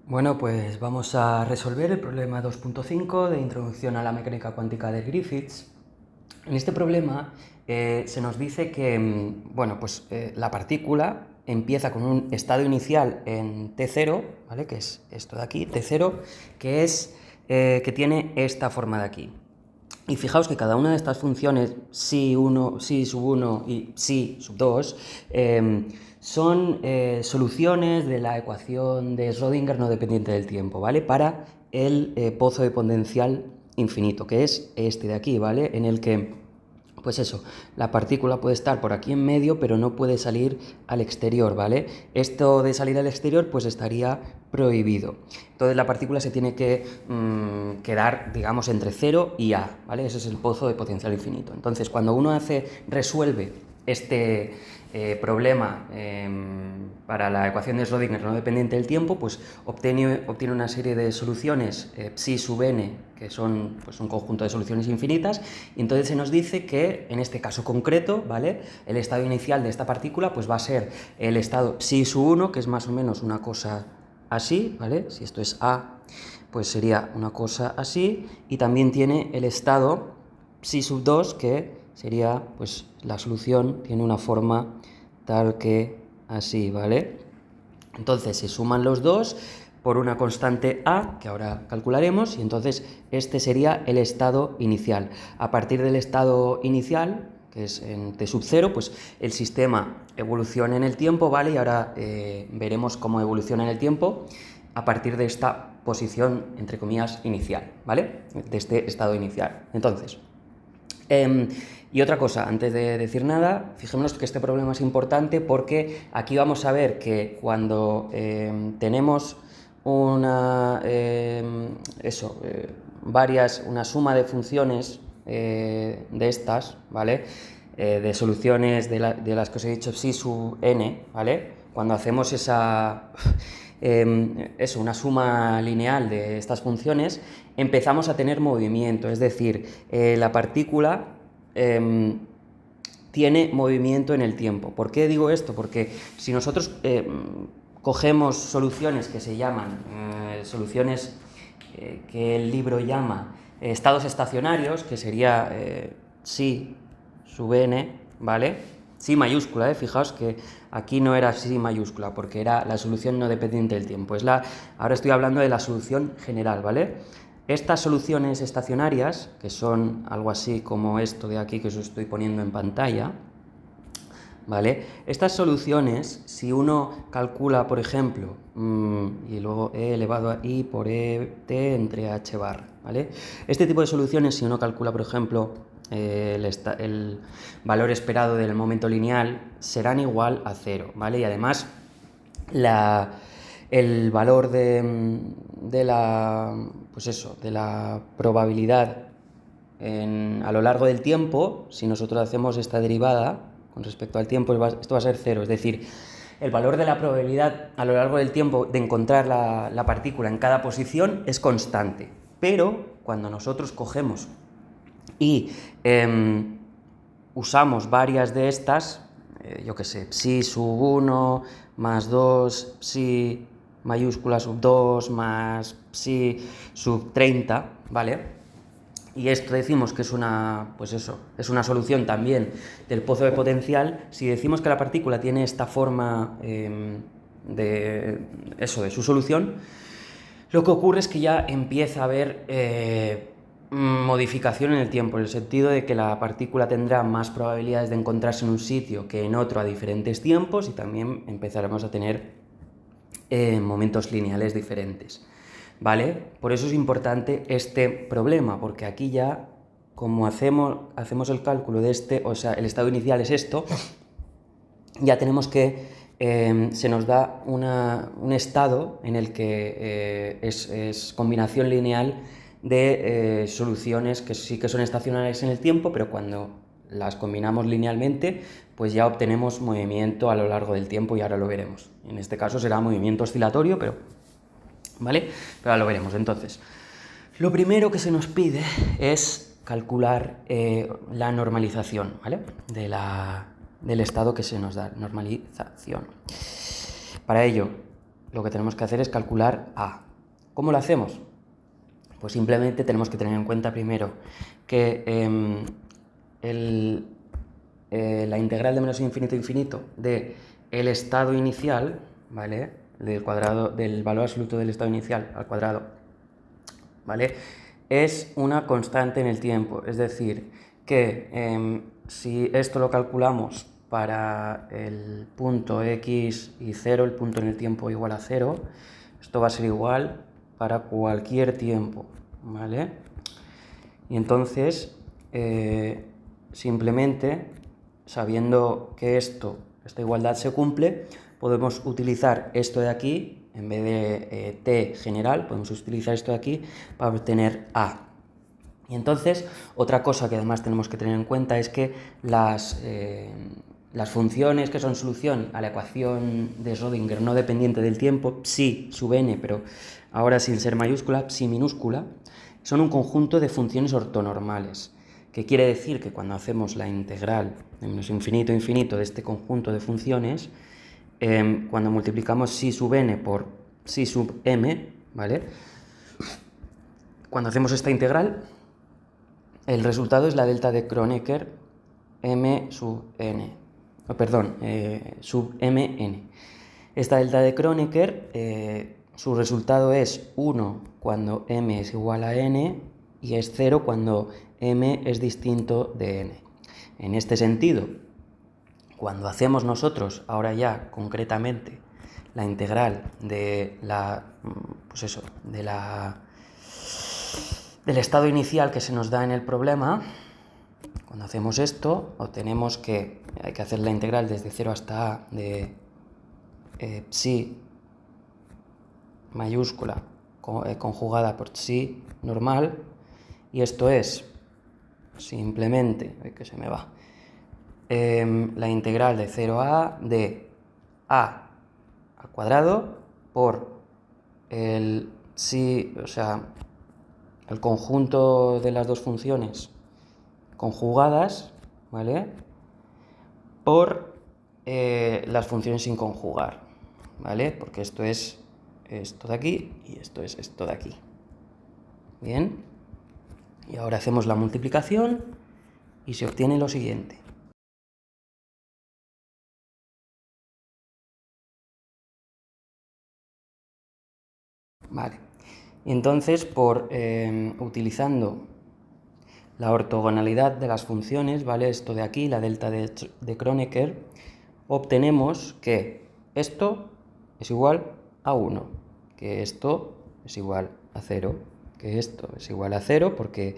Bueno, pues vamos a resolver el problema 2.5 de Introducción a la Mecánica Cuántica de Griffiths. En este problema se nos dice que la partícula empieza con un estado inicial en T0, ¿vale? Que es esto de aquí, T0, que tiene esta forma de aquí. Y fijaos que cada una de estas funciones, psi1, psi sub 1 y psi sub 2, son soluciones de la ecuación de Schrödinger no dependiente del tiempo, ¿vale? Para el pozo de potencial infinito, que es este de aquí, ¿vale? En el que, pues eso, la partícula puede estar por aquí en medio, pero no puede salir al exterior, ¿vale? Esto de salir al exterior, pues estaría prohibido. Entonces la partícula se tiene que quedar, digamos, entre 0 y A, ¿vale? Ese es el pozo de potencial infinito. Entonces, cuando uno resuelve este problema para la ecuación de Schrödinger no dependiente del tiempo, pues obtiene una serie de soluciones psi sub n, que son pues, un conjunto de soluciones infinitas, y entonces se nos dice que en este caso concreto, ¿vale? El estado inicial de esta partícula pues va a ser el estado psi sub 1, que es más o menos una cosa así, ¿vale? Si esto es A, pues sería una cosa así, y también tiene el estado psi sub 2, que sería, pues la solución tiene una forma tal que así, ¿vale? Entonces se suman los dos por una constante A, que ahora calcularemos, y entonces este sería el estado inicial. A partir del estado inicial, que es en T sub 0, pues el sistema evoluciona en el tiempo, ¿vale? Y ahora veremos cómo evoluciona en el tiempo a partir de esta posición, entre comillas, inicial, ¿vale? De este estado inicial. Entonces, y otra cosa, antes de decir nada, fijémonos que este problema es importante porque aquí vamos a ver que cuando tenemos una suma de funciones de estas, ¿vale? De soluciones de las que os he dicho psi sub n, ¿vale? Cuando hacemos una suma lineal de estas funciones, empezamos a tener movimiento, es decir, la partícula tiene movimiento en el tiempo. ¿Por qué digo esto? Porque si nosotros cogemos soluciones que se llaman soluciones que el libro llama estados estacionarios, que sería psi sub n, ¿vale? Psi mayúscula, fijaos que aquí no era psi mayúscula, porque era la solución no dependiente del tiempo. Ahora estoy hablando de la solución general, ¿vale? Estas soluciones estacionarias, que son algo así como esto de aquí que os estoy poniendo en pantalla, ¿vale? Estas soluciones, si uno calcula, por ejemplo, y luego e elevado a i por et entre h bar, ¿vale? Este tipo de soluciones, si uno calcula, por ejemplo, el valor esperado del momento lineal, serán igual a 0, ¿vale? Y además, el valor de la probabilidad a lo largo del tiempo, si nosotros hacemos esta derivada con respecto al tiempo, esto va a ser 0, es decir, el valor de la probabilidad a lo largo del tiempo de encontrar la partícula en cada posición es constante, pero cuando nosotros cogemos y usamos varias de estas, yo que sé, psi sub 1 más 2, psi mayúscula sub 2 más psi sub 30, ¿vale? Y esto decimos que es es una solución también del pozo de potencial. Si decimos que la partícula tiene esta forma de su solución, lo que ocurre es que ya empieza a haber modificación en el tiempo, en el sentido de que la partícula tendrá más probabilidades de encontrarse en un sitio que en otro a diferentes tiempos, y también empezaremos a tener momentos lineales diferentes, ¿vale? Por eso es importante este problema, porque aquí ya, como hacemos el cálculo de el estado inicial es esto, ya tenemos que se nos da un estado en el que es combinación lineal de soluciones que sí que son estacionarias en el tiempo, pero cuando las combinamos linealmente, pues ya obtenemos movimiento a lo largo del tiempo, y ahora lo veremos. En este caso será movimiento oscilatorio, ¿vale? Pero ahora lo veremos. Entonces, lo primero que se nos pide es calcular la normalización, ¿vale? Del estado que se nos da, normalización. Para ello, lo que tenemos que hacer es calcular a. ¿Cómo lo hacemos? Pues simplemente tenemos que tener en cuenta primero que la integral de menos infinito a infinito de el estado inicial, ¿vale? Del cuadrado, del valor absoluto del estado inicial al cuadrado, ¿vale? Es una constante en el tiempo, es decir, que si esto lo calculamos para el punto x y 0, el punto en el tiempo igual a 0, esto va a ser igual para cualquier tiempo, ¿vale? Y entonces, simplemente, sabiendo que esta igualdad se cumple, podemos utilizar esto de aquí, en vez de t general, podemos utilizar esto de aquí para obtener a. Y entonces, otra cosa que además tenemos que tener en cuenta es que las funciones que son solución a la ecuación de Schrödinger no dependiente del tiempo, psi sub n, pero ahora sin ser mayúscula, psi minúscula, son un conjunto de funciones ortonormales, que quiere decir que cuando hacemos la integral de menos infinito a infinito de este conjunto de funciones, cuando multiplicamos psi sub n por psi sub m, ¿vale? Cuando hacemos esta integral, el resultado es la delta de Kronecker m sub n, sub mn. Esta delta de Kronecker, su resultado es 1 cuando m es igual a n y es 0 cuando m es distinto de n. En este sentido, cuando hacemos nosotros, ahora ya concretamente, la integral de del estado inicial que se nos da en el problema, cuando hacemos esto, obtenemos que hay que hacer la integral desde 0 hasta a de psi mayúscula conjugada por psi normal, y esto es simplemente, que se me va, la integral de 0 a a de a al cuadrado por el psi, o sea, el conjunto de las dos funciones conjugadas, ¿vale? Por las funciones sin conjugar, ¿vale? Porque esto es esto de aquí y esto es esto de aquí. Bien. Y ahora hacemos la multiplicación y se obtiene lo siguiente. Vale. Y entonces, utilizando la ortogonalidad de las funciones, ¿vale? Esto de aquí, la delta de Kronecker, obtenemos que esto es igual a 1, que esto es igual a 0, que esto es igual a 0 porque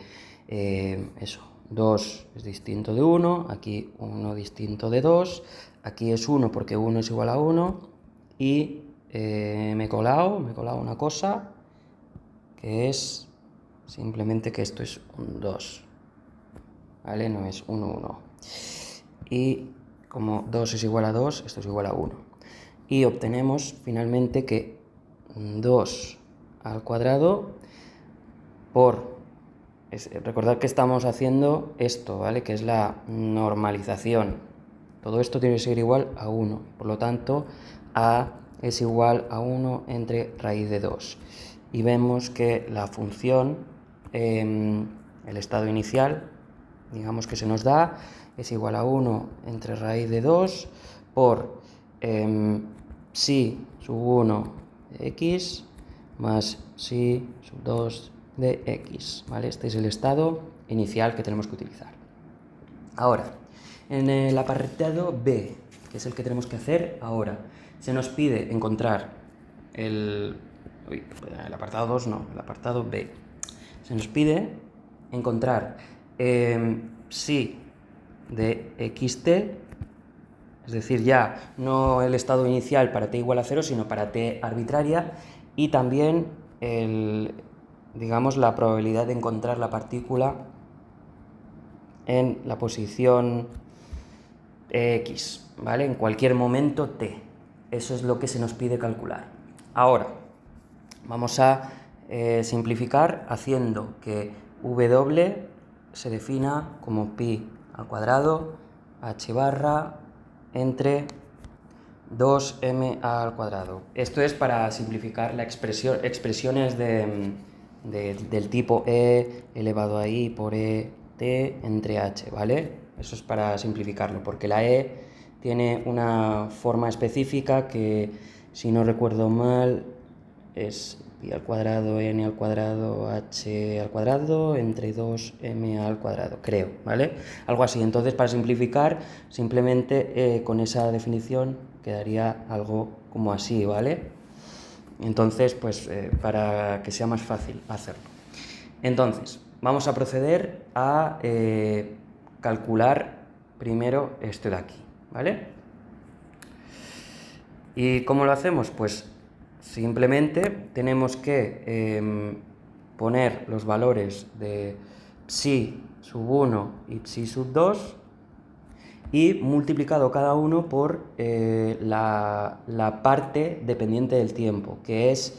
2 es distinto de 1, aquí 1 distinto de 2, aquí es 1 porque 1 es igual a 1 y me he colado una cosa que es simplemente que esto es un 2, ¿vale? No es 1, 1. Y como 2 es igual a 2, esto es igual a 1. Y obtenemos finalmente que 2 al cuadrado recordad que estamos haciendo esto, ¿vale? Que es la normalización. Todo esto tiene que ser igual a 1. Por lo tanto, a es igual a 1 entre raíz de 2. Y vemos que la función, el estado inicial, digamos que se nos da, es igual a 1 entre raíz de 2 por psi sub 1 de x más psi sub 2 de x, ¿vale? Este es el estado inicial que tenemos que utilizar. Ahora, en el apartado B, que es el que tenemos que hacer ahora, se nos pide encontrar el apartado 2 no, el apartado B. Se nos pide encontrar psi de xt, es decir, ya no el estado inicial para t igual a 0, sino para t arbitraria, y también digamos, la probabilidad de encontrar la partícula en la posición x, ¿vale? En cualquier momento t. Eso es lo que se nos pide calcular. Ahora, vamos a simplificar haciendo que w se defina como pi al cuadrado h barra entre 2m al cuadrado. Esto es para simplificar la expresiones del tipo e elevado a i por e t entre h, ¿vale? Eso es para simplificarlo, porque la e tiene una forma específica que, si no recuerdo mal, es pi al cuadrado, n al cuadrado, h al cuadrado, entre 2m al cuadrado, creo, ¿vale? Algo así. Entonces, para simplificar, simplemente con esa definición quedaría algo como así, ¿vale? Entonces, pues para que sea más fácil hacerlo. Entonces, vamos a proceder a calcular primero esto de aquí, ¿vale? ¿Y cómo lo hacemos? Pues simplemente tenemos que poner los valores de psi sub 1 y psi sub 2 y multiplicado cada uno por la parte dependiente del tiempo, que es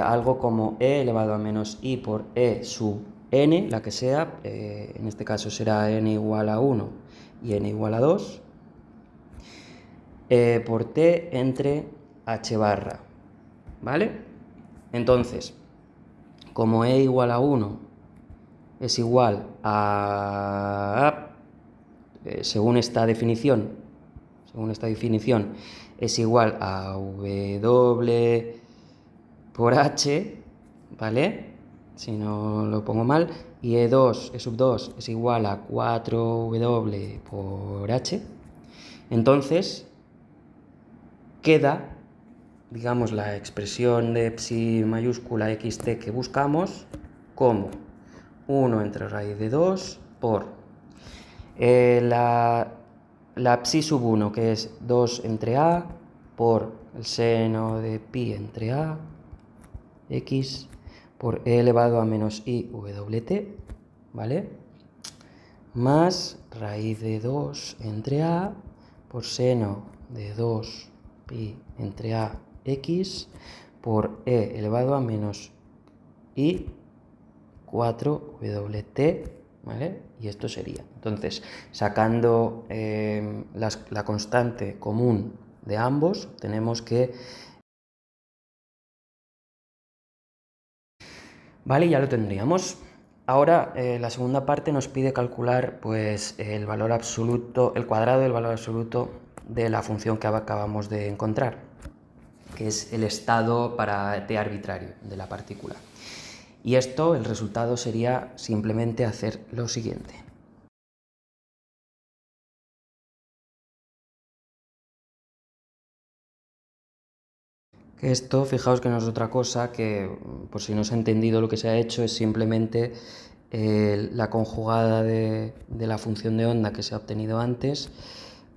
algo como e elevado a menos i por e sub n, la que sea, en este caso será n igual a 1 y n igual a 2, por t entre h barra, ¿vale? Entonces, como e igual a 1 es igual a, según esta definición, es igual a w por h, ¿vale? Si no lo pongo mal, y e2, e sub 2 es igual a 4w por h, entonces queda, digamos, la expresión de psi mayúscula xt que buscamos como 1 entre raíz de 2 por la psi sub 1, que es 2 entre a, por el seno de pi entre a, x, por e elevado a menos i wt, ¿vale? Más raíz de 2 entre a, por seno de 2 pi entre a x, por e elevado a menos i 4wt, ¿vale? Y esto sería, entonces, sacando la constante común de ambos, tenemos que... Vale, ya lo tendríamos. Ahora, la segunda parte nos pide calcular pues, el valor absoluto, el cuadrado del valor absoluto de la función que acabamos de encontrar, que es el estado para t arbitrario de la partícula. Y esto, el resultado sería simplemente hacer lo siguiente. Esto, fijaos que no es otra cosa que, por si no se ha entendido, lo que se ha hecho es simplemente la conjugada de la función de onda que se ha obtenido antes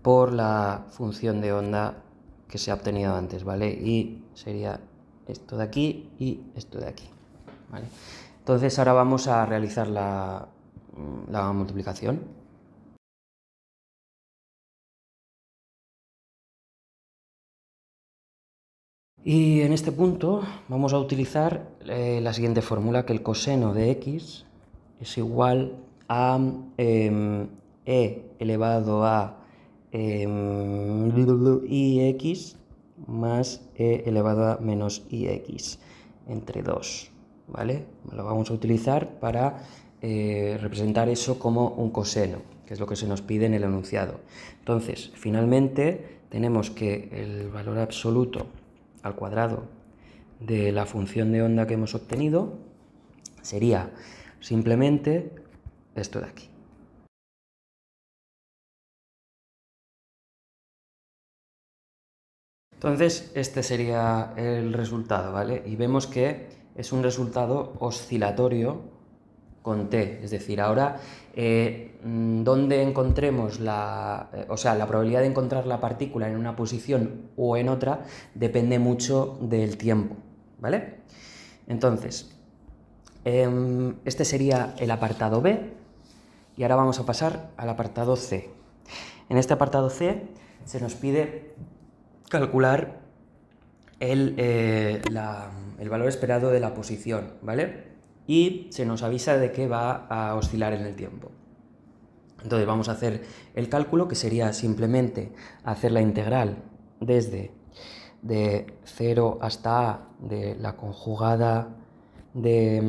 por la función de onda que se ha obtenido antes, ¿vale? Y sería esto de aquí y esto de aquí, ¿vale? Entonces ahora vamos a realizar la multiplicación. Y en este punto vamos a utilizar la siguiente fórmula, que el coseno de x es igual a e elevado a ix más e elevado a menos ix entre 2, ¿vale? Lo vamos a utilizar para representar eso como un coseno, que es lo que se nos pide en el enunciado. Entonces, finalmente tenemos que el valor absoluto al cuadrado de la función de onda que hemos obtenido sería simplemente esto de aquí. Entonces, este sería el resultado, ¿vale? Y vemos que es un resultado oscilatorio con t, es decir, ahora donde encontremos la probabilidad de encontrar la partícula en una posición o en otra depende mucho del tiempo, ¿vale? Entonces, este sería el apartado B y ahora vamos a pasar al apartado C. En este apartado C se nos pide calcular el valor esperado de la posición, ¿vale? Y se nos avisa de que va a oscilar en el tiempo. Entonces vamos a hacer el cálculo, que sería simplemente hacer la integral desde de 0 hasta a de la conjugada de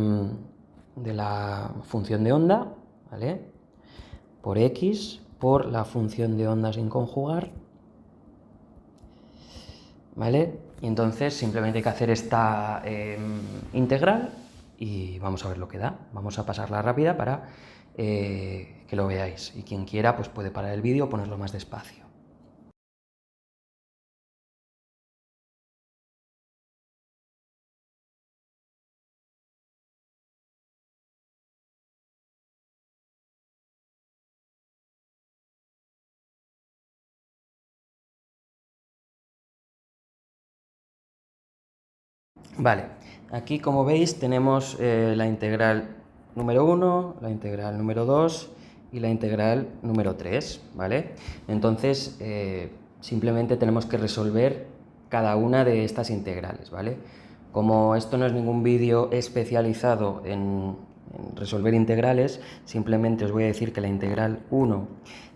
la función de onda, ¿vale? Por x, por la función de onda sin conjugar, ¿vale? Y entonces simplemente hay que hacer esta integral y vamos a ver lo que da. Vamos a pasarla rápida para que lo veáis. Y quien quiera pues puede parar el vídeo o ponerlo más despacio. Vale, aquí como veis tenemos la integral número 1, la integral número 2 y la integral número 3, ¿vale? Entonces simplemente tenemos que resolver cada una de estas integrales, ¿vale? Como esto no es ningún vídeo especializado en resolver integrales, simplemente os voy a decir que la integral 1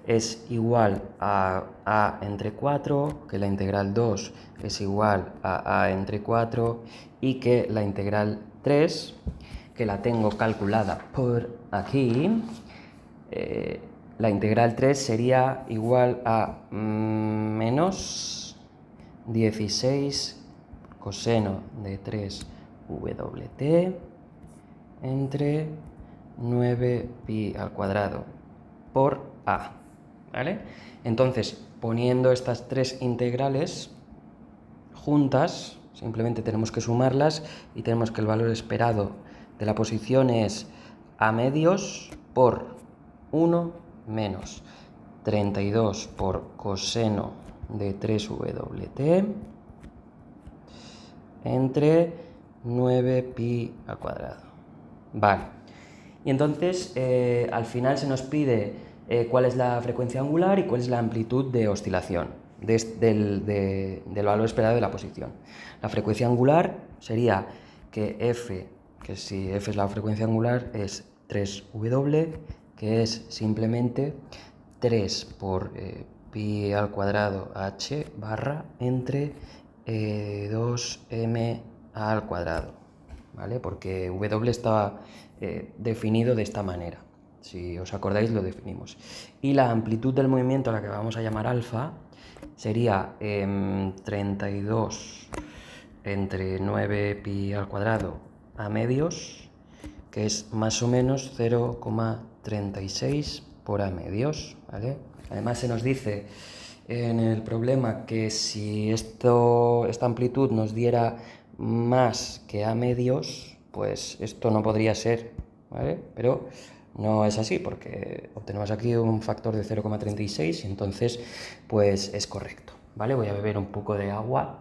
es igual a entre 4, que la integral 2 es igual a entre 4 y que la integral 3, que la tengo calculada por aquí, la integral 3 sería igual a menos 16 coseno de 3wt entre 9pi al cuadrado por a, ¿vale? Entonces, poniendo estas tres integrales juntas, simplemente tenemos que sumarlas y tenemos que el valor esperado de la posición es a medios por 1 menos 32 por coseno de 3wt entre 9pi al cuadrado. Vale. Y entonces al final se nos pide cuál es la frecuencia angular y cuál es la amplitud de oscilación del valor esperado de la posición. La frecuencia angular sería que f, que si f es la frecuencia angular, es 3w, que es simplemente 3 por pi al cuadrado h barra entre 2m al cuadrado, ¿vale? Porque w estaba definido de esta manera. Si os acordáis, lo definimos. Y la amplitud del movimiento, a la que vamos a llamar alfa, sería 32 entre 9pi al cuadrado a medios, que es más o menos 0,36 por a medios, ¿vale? Además se nos dice en el problema que si esta amplitud nos diera más que a medios, pues esto no podría ser, ¿vale? Pero no es así porque obtenemos aquí un factor de 0,36 y entonces pues es correcto, ¿vale? Voy a beber un poco de agua.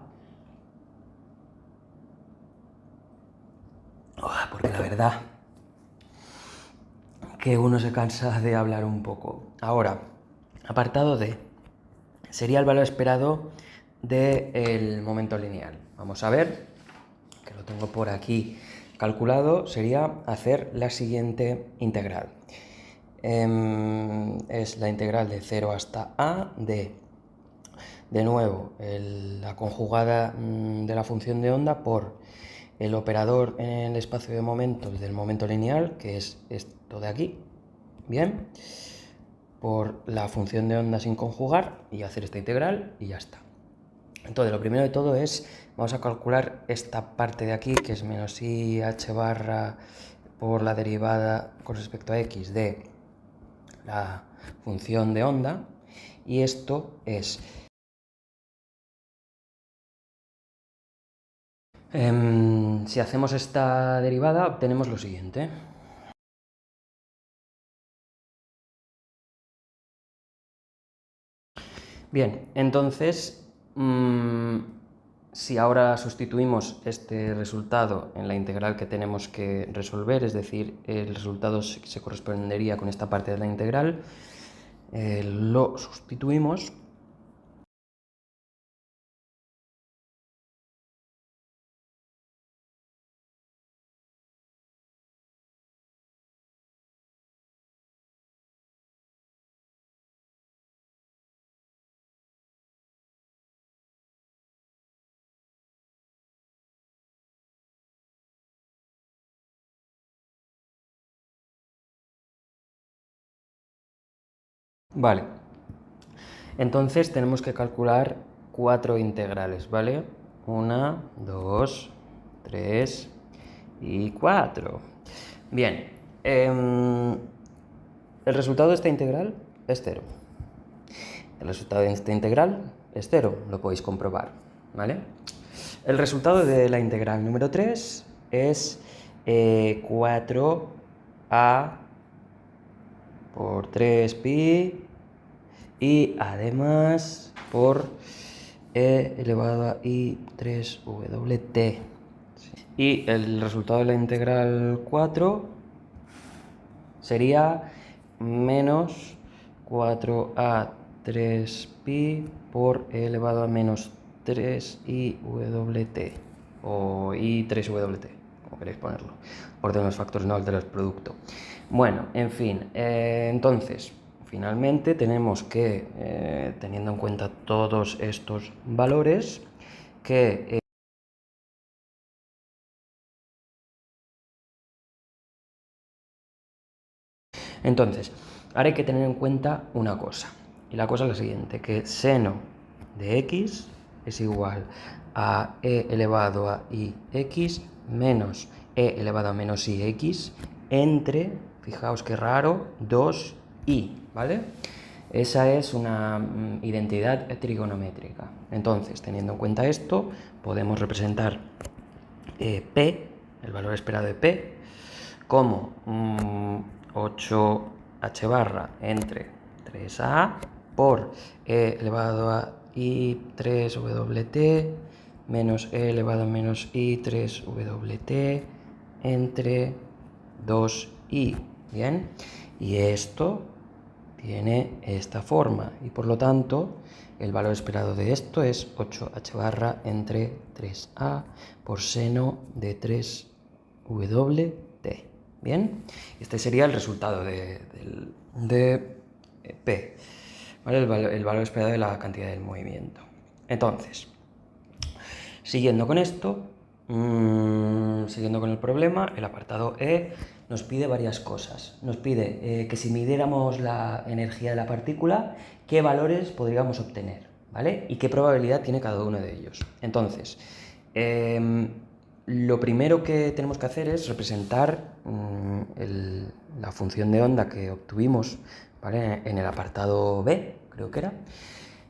Porque la verdad que uno se cansa de hablar un poco. Ahora, apartado D, sería el valor esperado del momento lineal. Vamos a ver, que lo tengo por aquí calculado, sería hacer la siguiente integral. Es la integral de 0 hasta a de nuevo, la conjugada de la función de onda por el operador en el espacio de momentos del momento lineal, que es esto de aquí, bien, por la función de onda sin conjugar y hacer esta integral y ya está. Entonces, lo primero de todo es, vamos a calcular esta parte de aquí, que es menos i h barra por la derivada con respecto a x de la función de onda, y esto es si hacemos esta derivada obtenemos lo siguiente. Bien, entonces si ahora sustituimos este resultado en la integral que tenemos que resolver, es decir, el resultado se correspondería con esta parte de la integral, lo sustituimos. Vale, entonces tenemos que calcular 4 integrales, ¿vale? 1, 2, 3 y 4. Bien, el resultado de esta integral es 0. El resultado de esta integral es 0, lo podéis comprobar, ¿vale? El resultado de la integral número 3 es 4a por 3pi y además por e elevado a i 3wt. Y el resultado de la integral 4 sería menos 4a 3pi por e elevado a menos 3iwt o i3wt, como queréis ponerlo, orden de los factores no altera el producto. Bueno, en fin, entonces, finalmente tenemos que, teniendo en cuenta todos estos valores, que entonces, ahora hay que tener en cuenta una cosa, y la cosa es la siguiente, que seno de x es igual a e elevado a ix menos e elevado a menos ix entre, fijaos qué raro, 2i, ¿vale? Esa es una identidad trigonométrica. Entonces, teniendo en cuenta esto, podemos representar P, el valor esperado de P, como 8h barra entre 3a por e elevado a i3wt menos e elevado a menos i3wt entre 2i. Bien, y esto tiene esta forma y por lo tanto el valor esperado de esto es 8h barra entre 3a por seno de 3wt. Bien, este sería el resultado de P, ¿vale? El valor esperado de la cantidad del movimiento. Entonces, siguiendo con esto, siguiendo con el problema, el apartado E nos pide varias cosas. Nos pide que si midiéramos la energía de la partícula, qué valores podríamos obtener, ¿vale? Y qué probabilidad tiene cada uno de ellos. Entonces, lo primero que tenemos que hacer es representar la función de onda que obtuvimos, ¿vale? En el apartado B, creo que era,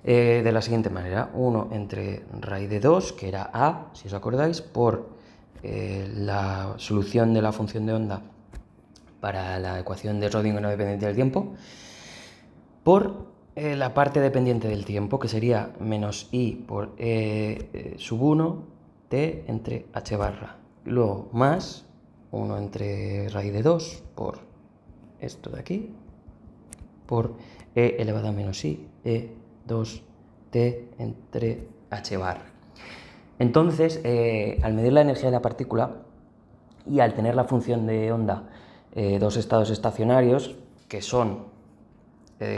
de la siguiente manera: 1 entre raíz de 2, que era a, si os acordáis, por la solución de la función de onda para la ecuación de Schrödinger no dependiente del tiempo, por la parte dependiente del tiempo, que sería menos i por e sub 1 t entre h barra. Luego más 1 entre raíz de 2 por esto de aquí, por e elevado a menos i, e 2t entre h bar. Entonces, al medir la energía de la partícula y al tener la función de onda dos estados estacionarios, que son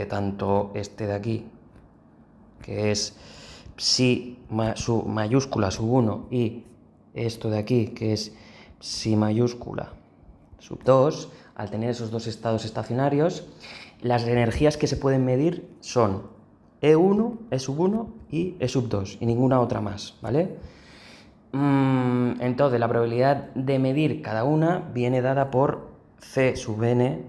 tanto este de aquí, que es psi su mayúscula sub 1, y esto de aquí, que es psi mayúscula sub 2, al tener esos dos estados estacionarios, las energías que se pueden medir son E1, E sub 1 y E sub 2, y ninguna otra más, ¿vale? Entonces, la probabilidad de medir cada una viene dada por C sub n,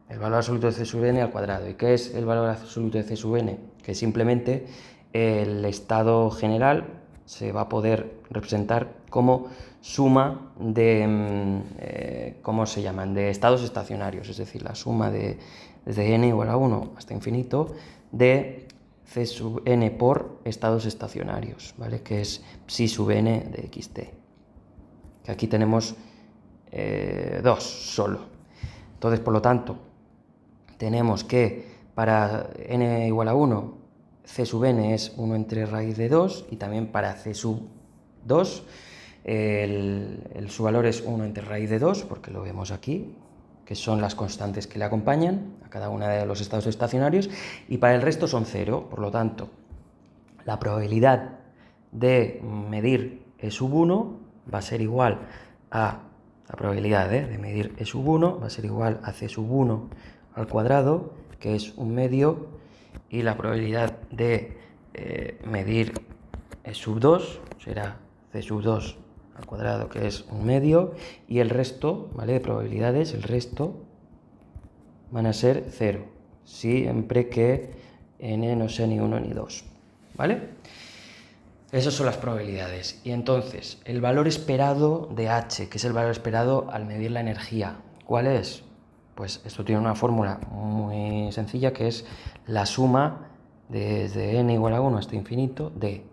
el valor absoluto de C sub n al cuadrado. ¿Y qué es el valor absoluto de C sub n? Que simplemente el estado general se va a poder representar como suma de, ¿cómo se llaman?, de estados estacionarios, es decir, la suma de desde n igual a 1 hasta infinito de C sub n por estados estacionarios, ¿vale? Que es psi sub n de xt. Que aquí tenemos 2 solo. Entonces, por lo tanto, tenemos que para n igual a 1, c sub n es 1 entre raíz de 2, y también para c sub 2 su valor es 1 entre raíz de 2, porque lo vemos aquí, que son las constantes que le acompañan a cada uno de los estados estacionarios, y para el resto son 0. Por lo tanto, la probabilidad de medir E sub 1 va a ser igual a la probabilidad de medir E sub 1 va a ser igual a C sub 1 al cuadrado que es 1/2, y la probabilidad de medir E sub 2 será C sub 2 al cuadrado, que es 1/2, y el resto, ¿vale? De probabilidades, el resto van a ser 0, siempre que n no sea ni 1 ni 2, ¿vale? Esas son las probabilidades. Y entonces, el valor esperado de h, que es el valor esperado al medir la energía, ¿cuál es? Pues esto tiene una fórmula muy sencilla, que es la suma desde n igual a 1 hasta infinito de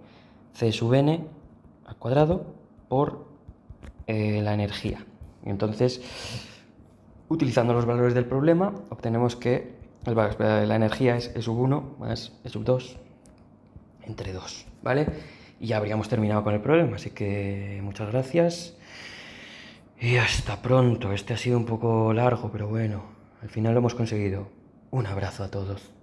c sub n al cuadrado por la energía. Y entonces, utilizando los valores del problema, obtenemos que el valor esperado de la energía es E sub 1 más E sub 2 entre 2, ¿vale? Y ya habríamos terminado con el problema, así que muchas gracias y hasta pronto. Este ha sido un poco largo, pero bueno, al final lo hemos conseguido. Un abrazo a todos.